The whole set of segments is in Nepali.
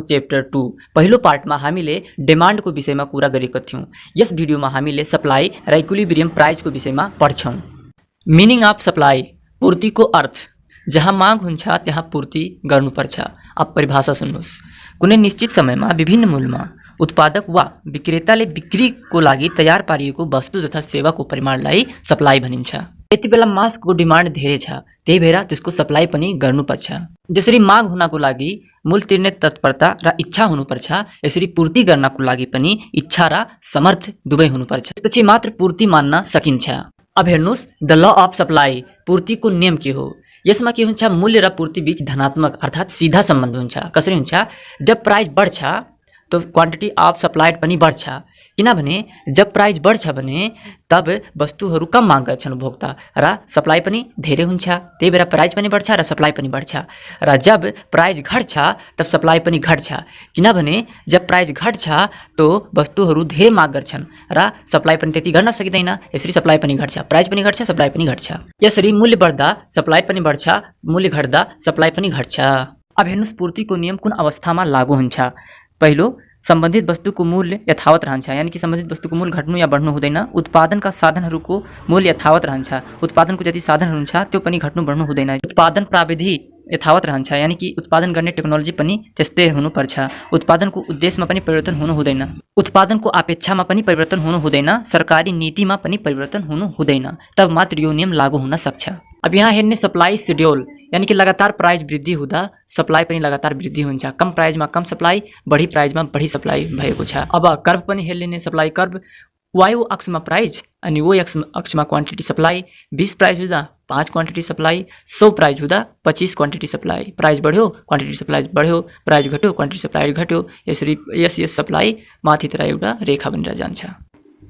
चैप्टर 2 पहिलो पार्टमा हामीले डिमान्डको विषयमा कुरा गरेका थियौँ। यस भिडियोमा हामीले सप्लाई र इक्विलिब्रियम प्राइसको विषयमा पढ्छौँ। मिनिङ अफ सप्लाई, पूर्तिको अर्थ। जहाँ माग हुन्छ त्यहाँ पूर्ति गर्नुपर्छ। अब परिभाषा सुन्नुहोस्। कुनै निश्चित समयमा विभिन्न मूल्यमा उत्पादक वा विक्रेताले बिक्रीको लागि तयार पारिएको वस्तु तथा सेवाको परिमाणलाई सप्लाई भनिन्छ। यति बेला मासको डिमान्ड धेरै छ, त्यही भएर त्यसको सप्लाई पनि गर्नुपर्छ। जसरी माग हुनको लागि मूल्य तिर्ने तत्परता र इच्छा हुनुपर्छ, यसरी पूर्ति गर्नको लागि पनि इच्छा र समर्थ दुवै हुनुपर्छ। त्यसपछि मात्र पूर्ति मान्न सकिन्छ। अब हेर्नुहोस्, द ल अफ सप्लाई, पूर्तिको नियम के हो। यसमा के हुन्छ, मूल्य र पूर्ति बीच धनात्मक अर्थात् सीधा सम्बन्ध हुन्छ। कसरी हुन्छ, जब प्राइस बढ्छ तो क्वान्टिटी अफ सप्लाइड पनि बढ्छ। किनभने जब प्राइस बढ्छ भने तब वस्तुहरू कम माग गर्छन् उपभोक्ता र सप्लाई पनि धेरै हुन्छ, त्यही भएर प्राइस पनि बढ्छ र सप्लाई पनि बढ्छ। र जब प्राइस घट्छ तब सप्लाई पनि घट्छ, किनभने जब प्राइस घट्छ तो वस्तुहरू धेरै माग गर्छन् र सप्लाई पनि त्यति गर्न सकिँदैन, यसरी सप्लाई पनि घट्छ, प्राइस पनि घट्छ, सप्लाई पनि घट्छ। यसरी मूल्य बढ्दा सप्लाई पनि बढ्छ, मूल्य घट्दा सप्लाई पनि घट्छ। अब हेर्नुहोस्, पूर्तिको नियम कुन अवस्थामा लागू हुन्छ। पहिलो, सम्बन्धित वस्तुको मूल्य यथावत रहन्छ, यानी कि सम्बन्धित वस्तुको मूल्य घट्नु या बढ्नु हुँदैन। उत्पादनका साधनहरूको मूल्य यथावत रहन्छ, उत्पादनको जति साधनहरू हुन्छ त्यो पनि घट्नु बढ्नु हुँदैन। उत्पादन प्राविधि यथावत रहन्छ, यानी कि उत्पादन गर्ने टेक्नोलोजी पनि त्यस्तै हुनुपर्छ। उत्पादनको उद्देश्यमा पनि परिवर्तन हुनु हुँदैन, उत्पादनको अपेक्षामा पनि परिवर्तन हुनु हुँदैन, सरकारी नीतिमा पनि परिवर्तन हुनु हुँदैन, तब मात्र यो नियम लागू हुन सक्छ। अब यहाँ हेर्ने सप्लाई शेड्युल, यानी कि लगातार प्राइस वृद्धि हुँदा सप्लाई पनि लगातार वृद्धि हुन्छ। कम प्राइसमा कम सप्लाई, बढी प्राइसमा बढी सप्लाई भएको छ। अब कर्व पनि हेर्ने सप्लाई कर्व, वाय अक्षमा प्राइस अनि वो अक्षमा क्वान्टिटी सप्लाई। 20 प्राइस हुँदा 5 क्वान्टिटी सप्लाई, 100 प्राइस हुँदा 25 क्वान्टिटी सप्लाई। प्राइस बढ्यो क्वान्टिटी सप्लाई बढ्यो, प्राइस घट्यो क्वान्टिटी सप्लाई घट्यो, यसरी यस सप्लाई माथितिर एउटा रेखा बनेर जान्छ।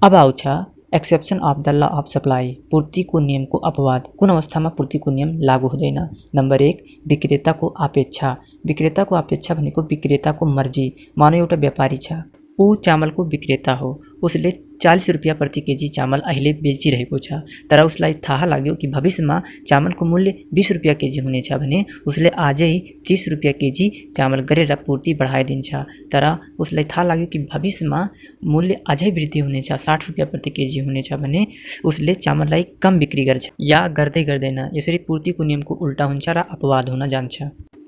अब आउँछ exception of the law of supply, पूर्तिको नियमको अपवाद। कुन अवस्थामा पूर्तिको नियम लागू हुँदैन। नम्बर 1, विक्रेताको अपेक्षा। विक्रेताको अपेक्षा भनेको विक्रेताको मर्जी। मानव एउटा व्यापारी छ, ऊ चामलको विक्रेता हो, उसले 40 रुपियाँ प्रति केजी चामल अहिले बेचिरहेको छ, तर उसलाई थाहा लाग्यो कि भविष्यमा चामलको मूल्य 20 रुपियाँ केजी हुनेछ भने उसले आजै 30 रुपियाँ केजी चामल गरेर पूर्ति बढाइदिन्छ। तर उसलाई थाहा लाग्यो कि भविष्यमा मूल्य अझै वृद्धि हुनेछ, 60 रुपियाँ प्रति केजी हुनेछ भने उसले चामललाई कम बिक्री गर्छ या गर्दै गर्दैन। यसरी पूर्तिको नियमको उल्टा हुन्छ र अपवाद हुन जान्छ।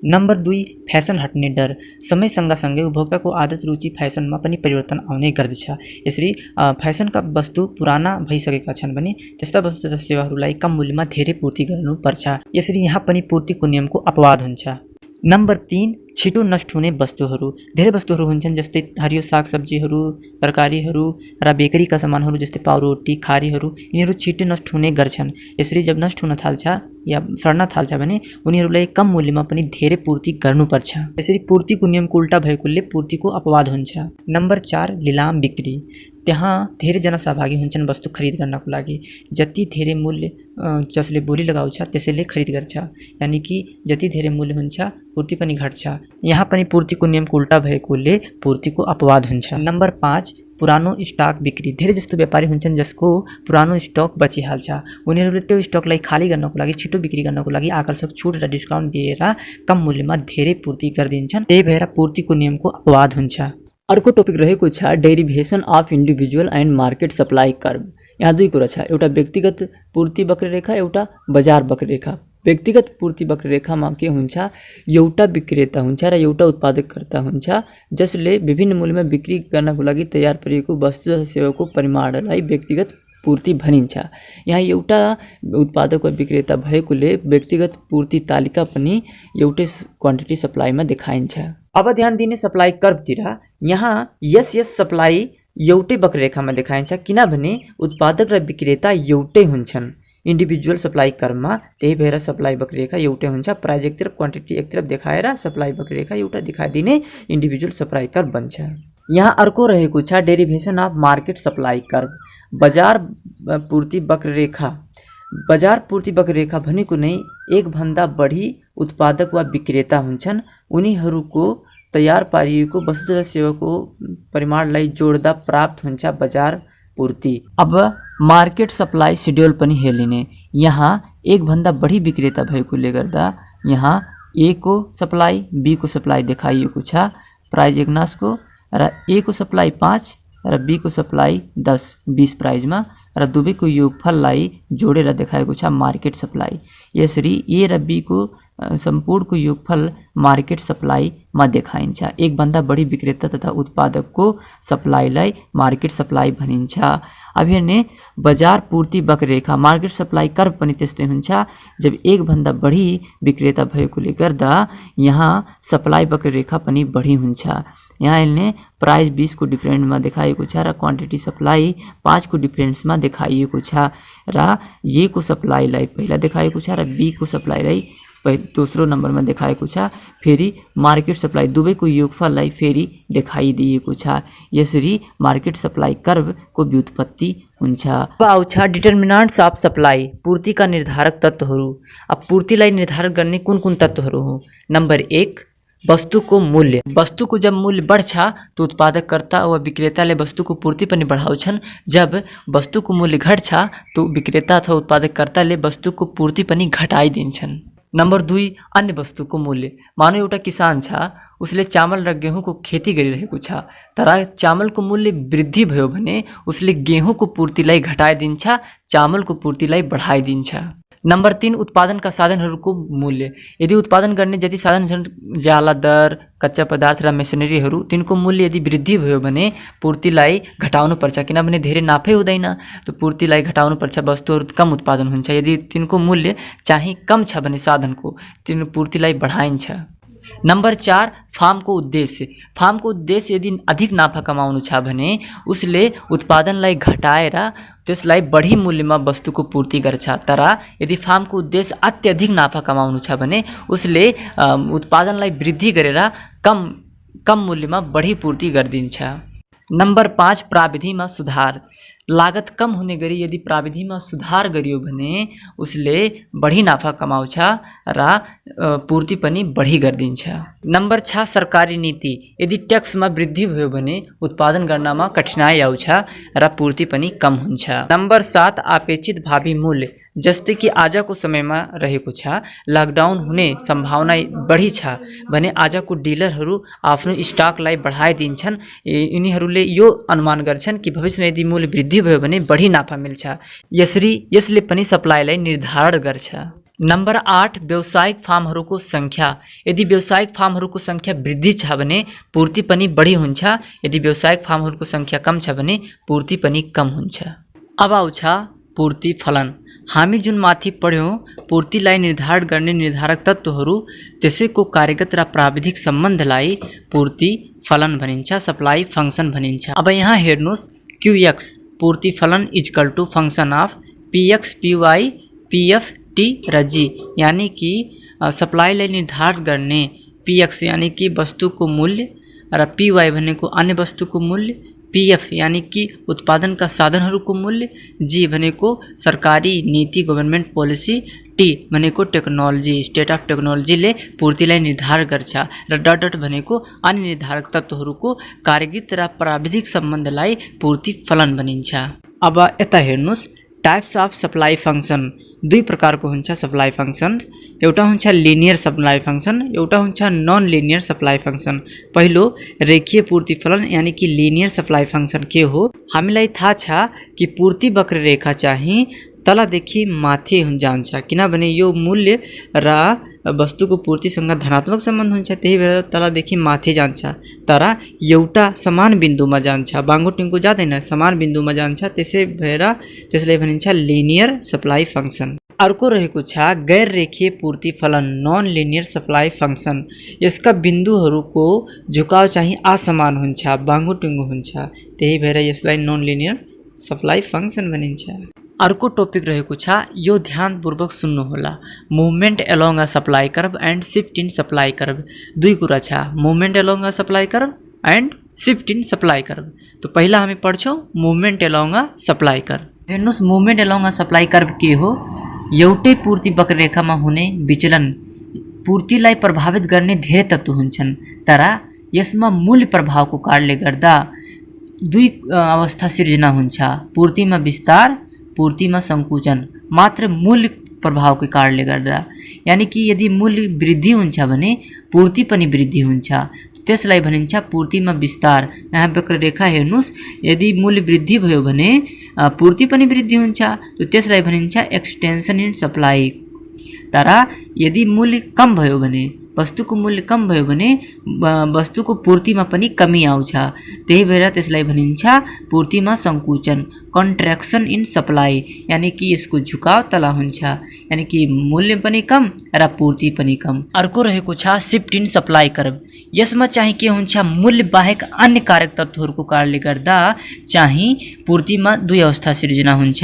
नम्बर 2, फ्यासन हट्ने डर। समय सँगसँगै उपभोक्ताको आदत रुचि फ्यासनमा पनि परिवर्तन आउने गर्दछ। यसरी फ्यासनका वस्तु पुराना भइसकेका छन् भने त्यस्ता वस्तु तथा सेवाहरूलाई कम मूल्यमा धेरै पूर्ति गर्नुपर्छ। यसरी यहाँ पनि पूर्तिको नियमको अपवाद हुन्छ। नम्बर 3, छिटो नष्ट हुने वस्तुहरू। धेरै वस्तुहरू हुन्छन् जस्तै हरियो सागसब्जीहरू, तरकारीहरू र बेकरीका सामानहरू जस्तै पाउरोटी, खारीहरू, यिनीहरू छिटो नष्ट हुने गर्छन्। यसरी जब नष्ट हुन थाल्छ या सड्न थाल्छ भने उनीहरूलाई कम मूल्यमा पनि धेरै पूर्ति गर्नुपर्छ। यसरी पूर्तिको नियमको उल्टा भएकोले पूर्तिको अपवाद हुन्छ। नम्बर 4, लिलाम बिक्री। त्यहाँ धेरैजना सहभागी हुन्छन् वस्तु खरिद गर्नको लागि। जति धेरै मूल्य जसले बोली लगाउँछ त्यसैले खरिद गर्छ, यानी कि जति धेरै मूल्य हुन्छ पूर्ति पनि घट्छ। यहाँ पनि पूर्तिको नियमको उल्टा भएकोले पूर्तिको अपवाद हुन्छ। नम्बर 5, पुरानो स्टक बिक्री। धेरै जस्तो व्यापारी हुन्छन् जसको पुरानो स्टक बचिहाल्छ, उनीहरूले त्यो स्टकलाई खाली गर्नको लागि, छिटो बिक्री गर्नको लागि आकर्षक छुट र डिस्काउन्ट दिएर कम मूल्यमा धेरै पूर्ति गरिदिन्छन्, त्यही भएर पूर्तिको नियमको अपवाद हुन्छ। अर्को टपिक रहेको छ derivation of individual and market supply curve. यहाँ दुई कुरा छ, एउटा व्यक्तिगत पूर्ति वक्ररेखा, एउटा बजार वक्ररेखा। व्यक्तिगत पूर्ति वक्ररेखामा के हुन्छ, एउटा विक्रेता हुन्छ र एउटा उत्पादककर्ता हुन्छ जसले विभिन्न मूल्यमा बिक्री गर्नको लागि तयार पारिएको वस्तु तथा सेवाको परिमाणलाई व्यक्तिगत पूर्ति भनिन्छ। यहाँ एउटा उत्पादक वा विक्रेता भएकोले व्यक्तिगत पूर्ति तालिका पनि एउटै क्वान्टिटी सप्लाईमा देखाइन्छ। अब ध्यान दिने सप्लाई कर्भतिर, यहाँ यस सप्लाई एउटै वक्ररेखामा देखाइन्छ किनभने उत्पादक र विक्रेता एउटै हुन्छन् इन्डिभिजुअल सप्लाई कर्भमा, त्यही भएर सप्लाई वक्ररेखा एउटै हुन्छ। प्राइस एक तरफ क्वान्टिटी एक तरफ देखाएर सप्लाई वक्ररेखा एउटा देखाइदिने इन्डिभिजुअल सप्लाई कर्भ बन्छ। यहाँ अर्को रहेको छ derivation of market supply curve, बजार पूर्ति वक्ररेखा। बजार पूर्ति वक्ररेखा भनेको नै एक भन्दा बढी उत्पादक वा विक्रेता हुन्छन्, उनीहरूको तयार पारिएको वस्तु तथा सेवाको परिमाणलाई जोड्दा प्राप्त हुन्छ बजार पूर्ति। अब मार्केट सप्लाई शेड्युल पनि हेर्ने, यहाँ एक भन्दा बढी विक्रेता भएकोले गर्दा यहाँ ए को सप्लाई, बी को सप्लाई देखाइएको छ प्राइज एकनासको र ए को सप्लाई 5 र बी को सप्लाई 10-20 प्राइजमा र दुवैको योगफललाई जोडेर देखाएको छ मार्केट सप्लाई। यसरी ए र बी को सम्पूर्णको योगफल मार्केट सप्लाईमा देखाइन्छ। एक भन्दा बढी विक्रेता तथा उत्पादकको सप्लाईलाई मार्केट सप्लाई भनिन्छ। अब हेर्ने बजार पूर्ति वक्ररेखा मार्केट सप्लाई कर्व पनि त्यस्तै हुन्छ। जब एक भन्दा बढी विक्रेता भएकोले गर्दा यहाँ सप्लाई वक्ररेखा पनि बढी हुन्छ। यहाँ हेर्ने प्राइस 20 को डिफरेन्समा देखाएको छ र क्वान्टिटी सप्लाई 5 को डिफरेन्समा देखाइएको छ र ए को सप्लाईलाई पहिला देखाएको छ र बी को सप्लाईलाई दोस्रो नम्बरमा देखाएको छ। फेरि मार्केट सप्लाई दुवैको योगफललाई फेरि देखाइदिएको छ। यसरी मार्केट सप्लाई कर्वको व्युत्पत्ति हुन्छ। अब आउँछ डिटर्मिनान्ट्स अफ सप्लाई पूर्तिका निर्धारक तत्त्वहरू। अब पूर्तिलाई निर्धारण गर्ने कुन कुन तत्त्वहरू हो? नम्बर 1 वस्तुको मूल्य। वस्तुको जब मूल्य बढ्छ तो उत्पादककर्ता व विक्रेताले वस्तुको पूर्ति पनि बढाउँछन्। जब वस्तुको मूल्य घट्छ तो विक्रेता अथवा उत्पादककर्ताले वस्तुको पूर्ति पनि घटाइदिन्छन्। नम्बर 2 अन्य वस्तुको मूल्य। मानौ एउटा किसान छ, उसले चामल र गेहुँको खेती गरिरहेको छ, तर चामलको मूल्य वृद्धि भयो भने उसले गेहुँको पूर्तिलाई घटाइदिन्छ, चामलको पूर्तिलाई बढाइदिन्छ। नम्बर 3 उत्पादनका साधनहरूको मूल्य। यदि उत्पादन गर्ने जति साधन छन्, जाला, दर, कच्चा पदार्थ र मेसिनरीहरू, तिनको मूल्य यदि वृद्धि भयो भने पूर्तिलाई घटाउनु पर्छ, किनभने धेरै नाफै हुँदैन। तो पूर्तिलाई घटाउनु पर्छ, वस्तुहरू कम उत्पादन हुन्छ। यदि तिनको मूल्य चाहिँ कम छ भने साधनको, तिन पूर्तिलाई बढाइन्छ। नम्बर 4 फार्मको उद्देश्य। फार्मको उद्देश्य यदि अधिक नाफा कमाउनु छ भने उसले उत्पादनलाई घटाएर त्यसलाई बढी मूल्यमा वस्तुको पूर्ति गर्छ। तर यदि फार्मको उद्देश्य अत्यधिक नाफा कमाउनु छ भने उसले उत्पादनलाई वृद्धि गरेर कम मूल्यमा बढी पूर्ति गरिदिन्छ। नम्बर 5 प्राविधिमा सुधार। लागत कम हुने गरी यदि प्राविधिमा सुधार गरियो भने उसले बढी नाफा कमाउँछ र पूर्ति पनि बढी गरिदिन्छ। नम्बर 6 सरकारी नीति। यदि ट्याक्समा वृद्धि भयो भने उत्पादन गर्नमा कठिनाइ आउँछ र पूर्ति पनि कम हुन्छ। नम्बर 7 अपेक्षित भावी मूल्य। जस्तै कि आजको समयमा रहेको छ, लकडाउन हुने सम्भावना बढी छ भने आजको डिलरहरू आफ्नो स्टकलाई बढाइदिन्छन्। यिनीहरूले यो अनुमान गर्छन् कि भविष्यमा यदि मूल्य वृद्धि भयो भने बढी नाफा मिल्छ। यसले पनि सप्लाईलाई निर्धारण गर्छ। नम्बर 8 व्यावसायिक फार्महरूको संख्या। यदि व्यावसायिक फार्महरूको संख्या वृद्धि छ भने पूर्ति पनि बढी हुन्छ। यदि व्यावसायिक फार्महरूको संख्या कम छ भने पूर्ति पनि कम हुन्छ। अब आउँछ पूर्ति फलन। हामी जुन माथि पढ्यौं पूर्तिलाई निर्धारण गर्ने निर्धारक तत्त्वहरू, त्यसैको कार्यगत र प्राविधिक सम्बन्धलाई पूर्ति फलन भनिन्छ, सप्लाई फंक्सन भनिन्छ। अब यहाँ हेर्नुस्, QX पूर्ति फलन equal to function of PX, PY, PF, T र G। यानी कि सप्लाईलाई निर्धारण गर्ने PX यानी कि वस्तुको मूल्य र PY भनेको अन्य वस्तुको मूल्य, PF यानी कि उत्पादनका साधनहरूको मूल्य, G भनेको सरकारी नीति गभर्नमेन्ट पोलिसी, T भनेको टेक्नोलोजी स्टेट अफ टेक्नोलोजीले पूर्तिलाई निर्धारण गर्छ र डट भनेको अन्य निर्धारक तत्त्वहरूको कार्यगत र प्राविधिक सम्बन्धलाई पूर्ति फलन भनिन्छ। अब यता हेर्नुस्, टाइप्स अफ सप्लाई फंक्सन। दुई प्रकारको हुन्छ सप्लाई फंक्सन। एउटा हुन्छ लिनियर सप्लाई फंक्सन, एउटा हुन्छ नन लिनियर सप्लाई फंक्सन। पहिलो रेखीय पूर्ति फलन यानी कि लिनियर सप्लाई फंक्सन के हो? हामीलाई थाहा छ कि पूर्ति वक्ररेखा चाहिँ तलदेखि माथि जान्छ, किनभने यो मूल्य र वस्तुको पूर्तिसँग धनात्मक सम्बन्ध हुन्छ, त्यही भएर तलदेखि माथि जान्छ। तर एउटा समान बिन्दुमा जान्छ, बाङ्गो जाँदैन, समान बिन्दुमा जान्छ, त्यसै भएर त्यसलाई भनिन्छ लिनियर सप्लाई फंक्सन। अर्को रहेको छ गैर रेखीय पूर्ति फलन नन लिनियर सप्लाई फंक्सन। यसका बिन्दुहरूको झुकाव चाहिँ असमान हुन्छ, बाङ्गो हुन्छ, त्यही भएर यसलाई नन लिनियर सप्लाई फंक्सन भनिन्छ। अर्को टपिक रहेको छ, यो ध्यानपूर्वक सुन्नु होला, movement along a supply curve and shift in supply curve. दुई कुरा छ, movement along a supply curve and shift in supply curve. तो पहिला हामी पढ्छौँ movement along a supply curve. हेर्नुस्, movement along a supply curve के हो? एउटै पूर्ति वक्ररेखामा हुने विचलन। पूर्तिलाई प्रभावित गर्ने धेरै तत्त्व हुन्छन्, तर यसमा मूल्य प्रभावको कारणले गर्दा दुई अवस्था सिर्जना हुन्छ, पूर्तिमा विस्तार, पूर्तिमा संकुचन, मात्र मूल्य प्रभावको कारणले गर्दा। यानी कि यदि मूल्य वृद्धि हुन्छ भने पूर्ति पनि वृद्धि हुन्छ। त्यसलाई भनिन्छ पूर्तिमा विस्तार। यहाँ वक्ररेखा हेर्नुस्, यदि मूल्य वृद्धि भयो भने पूर्ति पनि वृद्धि हुन्छ, तो त्यसलाई भनिन्छ एक्सटेन्सन इन सप्लाई। तर यदि मूल्य कम भयो भने, वस्तुको मूल्य कम भयो भने वस्तुको पूर्तिमा पनि कमी आउँछ, त्यही भएर त्यसलाई भनिन्छ पूर्तिमा सङ्कुचन, कन्ट्र्याक्सन इन सप्लाई। यानी कि यसको झुकाव तल हुन्छ, यानी कि मूल्य पनि कम र पूर्ति पनि कम। अर्को रहेको छ शिफ्ट इन सप्लाई कर्भ। यसमा चाहिँ के हुन्छ, मूल्य बाहेक अन्य कारक तत्त्वहरूको कारणले गर्दा चाहिँ पूर्तिमा दुई अवस्था सिर्जना हुन्छ।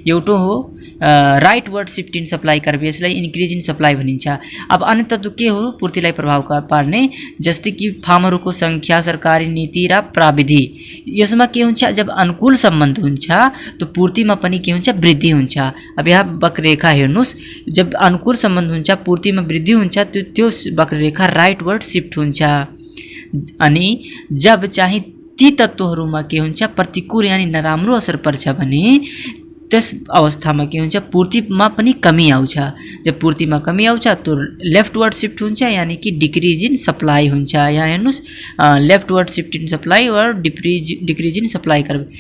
एउटा हो rightward shift in supply curve, यसलाई इन्क्रिज इन सप्लाई भनिन्छ। अब अन्य तत्त्व के हो पूर्तिलाई प्रभाव पार्ने, जस्तै कि फार्मरको सङ्ख्या, सरकारी नीति र प्राविधि। यसमा के हुन्छ, जब अनुकूल सम्बन्ध हुन्छ तो पूर्तिमा पनि के हुन्छ, वृद्धि हुन्छ। अब यहाँ वक्ररेखा हेर्नुस्, जब अनुकूल सम्बन्ध हुन्छ पूर्तिमा वृद्धि हुन्छ, त्यो वक्ररेखा राइटवर्ड शिफ्ट हुन्छ। अनि जब चाहिँ ती तत्त्वहरूमा के हुन्छ, प्रतिकूल यानी नराम्रो असर पर्छ भने त्यस अवस्थामा के हुन्छ, पूर्तिमा पनि कमी आउँछ। जब पूर्तिमा कमी आउँछ तो लेफ्टवर्ड शिफ्ट हुन्छ, यानी कि डिक्रिज इन सप्लाई हुन्छ। यहाँ हेर्नुस्, लेफ्टवर्ड शिफ्ट इन सप्लाई और डिक्रिज इन सप्लाई कर्भ।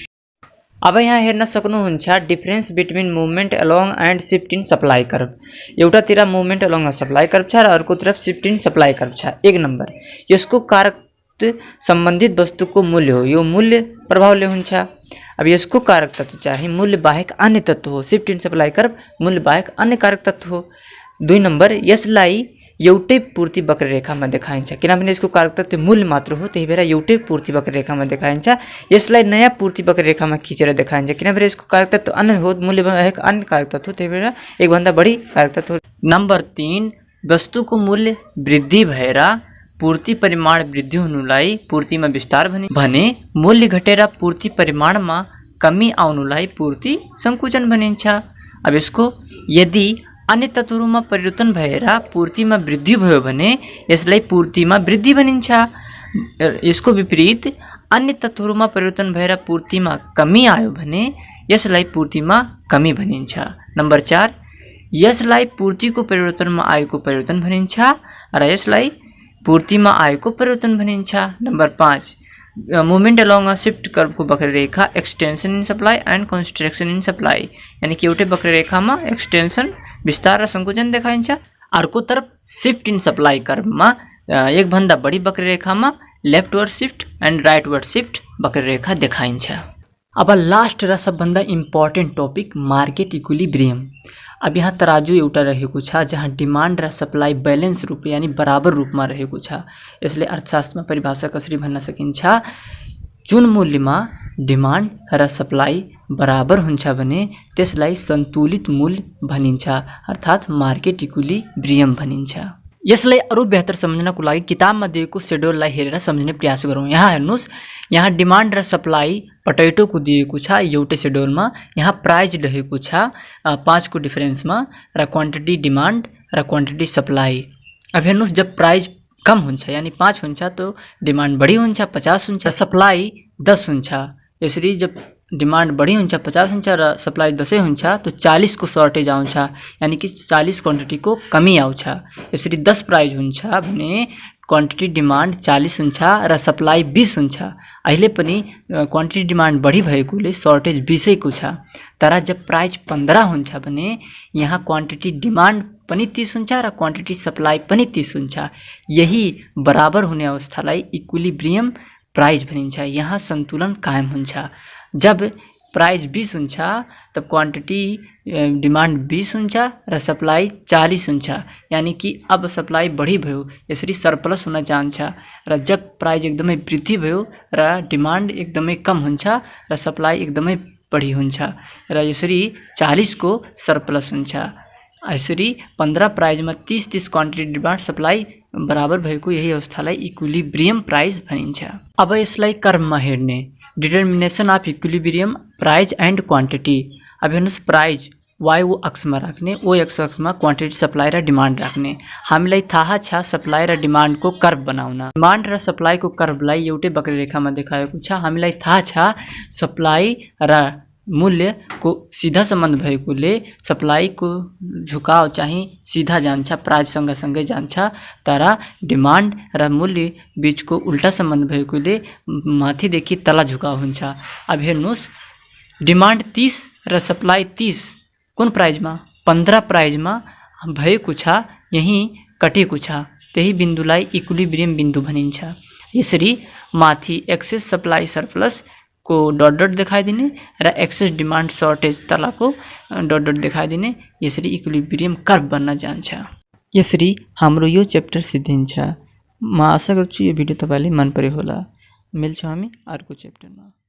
अब यहाँ हेर्न सक्नुहुन्छ difference between movement along and shift in supply curve. एउटातिर मुभमेन्ट अलोङ सप्लाई कर्भ छ र अर्कोतिर शिफ्ट इन सप्लाई कर्भ छ। 1 नम्बर, यसको कारक सम्बन्धित वस्तुको मूल्य हो, यो मूल्य प्रभावले हुन्छ। अब यसको कारक तत्व चाहिँ मूल्य बाहेक अन्य तत्व हो। शिफ्ट इन सप्लाई कर्भ मूल्य बाहेक अन्य कारक तत्व हो। 2 नम्बर, यसलाई एउटै पूर्ति वक्ररेखामा देखाइन्छ, किनभने यसको कारक तत्व मूल्य मात्र हो, त्यही भएर एउटै पूर्ति वक्ररेखामा देखाइन्छ। यसलाई नयाँ पूर्ति वक्ररेखामा खिचेर देखाइन्छ, किनभने यसको कारक तत्व अन्य हो, मूल्य बाहेक अन्य कारक तत्व हो, त्यही भएर एकभन्दा बढी कारक तत्व हो। नम्बर 3, वस्तुको मूल्य वृद्धि भएर पूर्ति परिमाण वृद्धि हुनुलाई पूर्तिमा विस्तार भने मूल्य घटेर पूर्ति परिमाणमा कमी आउनुलाई पूर्ति सङ्कुचन भनिन्छ। अब यसको यदि अन्य तत्त्वहरूमा परिवर्तन भएर पूर्तिमा वृद्धि भयो भने यसलाई पूर्तिमा वृद्धि भनिन्छ। यसको विपरीत अन्य तत्त्वहरूमा परिवर्तन भएर पूर्तिमा कमी आयो भने यसलाई पूर्तिमा कमी भनिन्छ। नम्बर 4, यसलाई पूर्तिको परिवर्तनमा आएको परिवर्तन भनिन्छ र यसलाई पूर्तिमा आएको परिवर्तन भनिन्छ। Number 5, movement along a shift कर्भको वक्ररेखा extension in supply and construction in supply, यानी कि एउटै वक्ररेखामा एक्सटेन्सन विस्तार र सङ्कुचन देखाइन्छ। अर्कोतर्फ शिफ्ट इन सप्लाई कर्भमा एकभन्दा बढी वक्ररेखामा leftward shift and rightward shift वक्ररेखा देखाइन्छ। अब लास्ट र सबभन्दा इम्पोर्टेन्ट टपिक मार्केट इक्विलिब्रियम। अब यहाँ तराजु एउटा रहेको छ जहाँ डिमान्ड र सप्लाई ब्यालेन्स रूप यानी बराबर रूपमा रहेको छ। यसले अर्थशास्त्रमा परिभाषा कसरी भन्न सकिन्छ, जुन मूल्यमा डिमान्ड र सप्लाई बराबर हुन्छ भने त्यसलाई सन्तुलित मूल्य भनिन्छ, अर्थात् मार्केट इक्विलिब्रियम भनिन्छ। यसलाई अरू बेहतर सम्झनको लागि किताबमा दिएको शेड्युललाई हेरेर सम्झिने प्रयास गरौँ। यहाँ हेर्नुस्, यहाँ डिमान्ड र सप्लाई पटैटोको दिएको छ एउटै शेड्युलमा। यहाँ प्राइज रहेको छ 5 को डिफरेन्समा र क्वान्टिटी डिमान्ड र क्वान्टिटी सप्लाई। अब हेर्नुस्, जब प्राइज कम हुन्छ यानी 5 हुन्छ तो डिमान्ड बढी हुन्छ 50 हुन्छ, सप्लाई 10 हुन्छ। यसरी जब डिमान्ड बढी हुन्छ 50 हुन्छ र सप्लाई 10 हुन्छ तो 40 को सर्टेज आउँछ, यानी कि 40 क्वान्टिटीको कमी आउँछ। यसरी 10 प्राइज हुन्छ भने क्वान्टिटी डिमान्ड 40 हुन्छ र सप्लाई 20 हुन्छ। अहिले पनि क्वान्टिटी डिमान्ड बढी भएकोले सर्टेज 20 को छ। तर जब प्राइज 15 हुन्छ भने यहाँ क्वान्टिटी डिमान्ड पनि 30 हुन्छ र क्वान्टिटी सप्लाई पनि 30 हुन्छ। यही बराबर हुने अवस्थालाई इक्विलिब्रियम प्राइज भनिन्छ। यहाँ सन्तुलन कायम हुन्छ। जब प्राइस 20 हुन्छ तब क्वान्टिटी डिमान्ड 20 हुन्छ र सप्लाई 40 हुन्छ, यानी कि अब सप्लाई बढी भयो, यसरी सरप्लस हुन जान्छ। र जब प्राइस एकदमै वृद्धि भयो र डिमान्ड एकदमै कम हुन्छ र सप्लाई एकदमै बढी हुन्छ र यसरी 40 को सरप्लस हुन्छ। यसरी 15 प्राइजमा 30 क्वान्टिटी डिमान्ड सप्लाई बराबर भएको यही अवस्थालाई इक्विलिब्रियम प्राइस भनिन्छ। अब यसलाई कर्ममा हेर्ने, determination of equilibrium price and quantity. अब हेर्नुस्, प्राइज y अक्षमा राख्ने, o अक्षमा क्वान्टिटी सप्लाई र डिमान्ड राख्ने। हामीलाई थाहा छ सप्लाई र डिमान्डको कर्भ बनाउन। डिमान्ड र सप्लाईको कर्भलाई एउटै वक्ररेखामा देखाएको छ। हामीलाई थाहा छ सप्लाई र मूल्य को सीधा संबंध भएकोले सप्लाईको झुकाव चाहिँ सीधा जान्छ, प्राइस सँगसँगै जान्छ। तर डिमान्ड र मूल्य बीचको उल्टा सम्बन्ध भएकोले माथिदेखि तल झुकाव हुन्छ। अब हेर्नुहोस्, डिमान्ड 30 र सप्लाई 30 कुन प्राइजमा? 15 प्राइजमा भएको छ, यही कटेको छ। त्यही बिन्दुलाई इक्विलिब्रियम बिन्दु भनिन्छ। यसरी माथि एक्सेस सप्लाई सरप्लस को डट डट देखाइदिने र एक्सेस डिमान्ड सर्टेज तलको डट डट देखाइदिने, यसरी इक्विलिब्रियम कर्भ बन्न जान्छ। यसरी हाम्रो यो च्याप्टर सिद्धिन्छ। म आशा गर्छु यो भिडियो तपाईलाई मन पर्यो होला। मिल्छौँ हामी अर्को च्याप्टरमा।